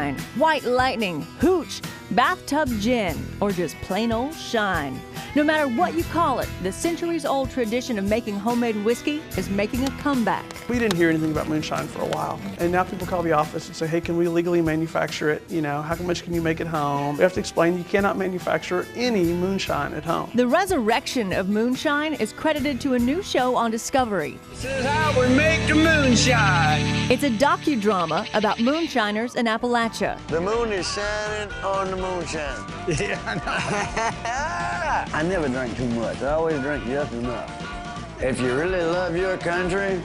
Moonshine, White Lightning, Hooch, Bathtub Gin, or just plain old shine. No matter what you call it, the centuries-old tradition of making homemade whiskey is making a comeback. We didn't hear anything about moonshine for a while, and now people call the office and say, hey, can we legally manufacture it? You know, how much can you make at home? We have to explain you cannot manufacture any moonshine at home. The resurrection of moonshine is credited to a new show on Discovery. This is how we make the moonshine. It's a docudrama about moonshiners in Appalachia. The moon is shining on the moonshine. Yeah, I know. I never drink too much. I always drink just enough. If you really love your country,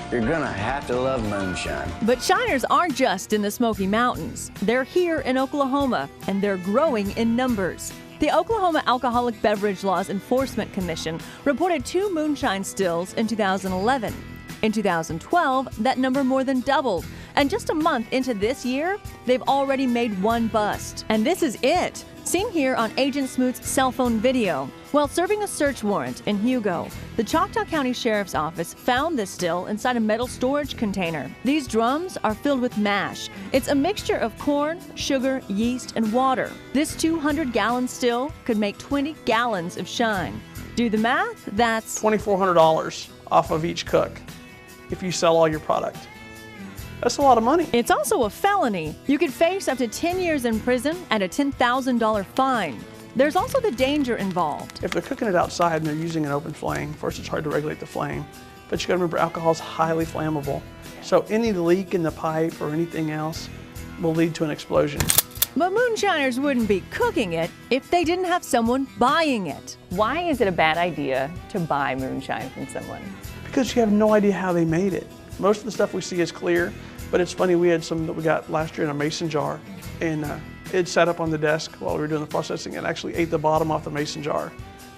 you're gonna have to love moonshine. But shiners aren't just in the Smoky Mountains. They're here in Oklahoma, and they're growing in numbers. The Oklahoma Alcoholic Beverage Laws Enforcement Commission reported 2 moonshine stills in 2011. In 2012, that number more than doubled. And just a month into this year, they've already made 1 bust. And this is it, seen here on Agent Smoot's cell phone video. While serving a search warrant in Hugo, the Choctaw County Sheriff's Office found this still inside a metal storage container. These drums are filled with mash. It's a mixture of corn, sugar, yeast, and water. This 200-gallon still could make 20 gallons of shine. Do the math, that's $2,400 off of each cook if you sell all your product. That's a lot of money. It's also a felony. You could face up to 10 years in prison and a $10,000 fine. There's also the danger involved. If they're cooking it outside and they're using an open flame, first it's hard to regulate the flame, but you gotta remember alcohol is highly flammable. So any leak in the pipe or anything else will lead to an explosion. But moonshiners wouldn't be cooking it if they didn't have someone buying it. Why is it a bad idea to buy moonshine from someone? Because you have no idea how they made it. Most of the stuff we see is clear, but it's funny, we had some that we got last year in a mason jar, and it sat up on the desk while we were doing the processing and actually ate the bottom off the mason jar.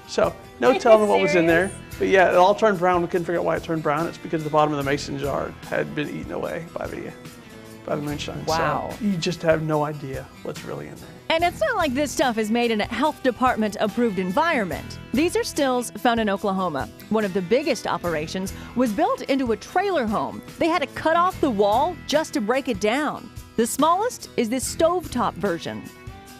So no telling what was in there, but yeah, it all turned brown. We couldn't figure out why it turned brown. It's because the bottom of the mason jar had been eaten away by the moonshine. Wow. So you just have no idea what's really in there. And it's not like this stuff is made in a health department approved environment. These are stills found in Oklahoma. One of the biggest operations was built into a trailer home. They had to cut off the wall just to break it down. The smallest is this stovetop version.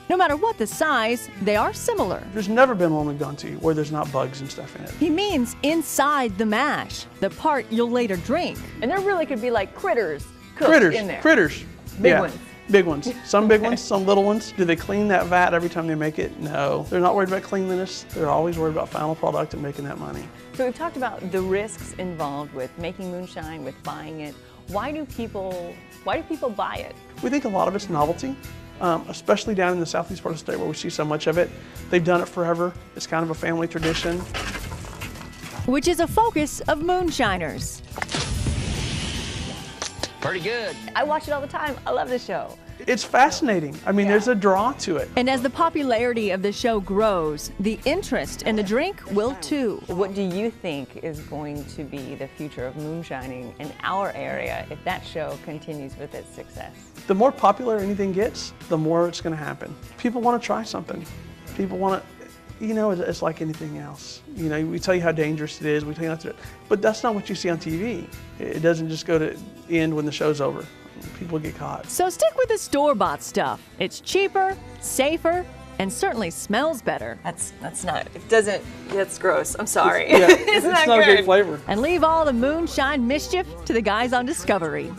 No matter what the size, they are similar. There's never been one we've gone to where there's not bugs and stuff in it. He means inside the mash, the part you'll later drink. And there really could be like critters cooked in there. Critters. Big ones. Big ones. Some big ones, some little ones. Do they clean that vat every time they make it? No. They're not worried about cleanliness. They're always worried about final product and making that money. So we've talked about the risks involved with making moonshine, with buying it. Why do people buy it? We think a lot of it's novelty, especially down in the southeast part of the state where we see so much of it. They've done it forever. It's kind of a family tradition. Which is a focus of moonshiners. Pretty good. I watch it all the time. I love this show. It's fascinating. I mean, there's a draw to it. And as the popularity of the show grows, the interest in the drink will too. What do you think is going to be the future of moonshining in our area if that show continues with its success? The more popular anything gets, the more it's going to happen. People want to try something. People want to, you know, it's like anything else. You know, we tell you how dangerous it is, we tell you not to do it, but that's not what you see on TV. It doesn't just go to end when the show's over. People get caught. So stick with the store-bought stuff. It's cheaper, safer, and certainly smells better. That's not, it doesn't, that's gross. I'm sorry. It's not a great flavor. And leave all the moonshine mischief to the guys on Discovery.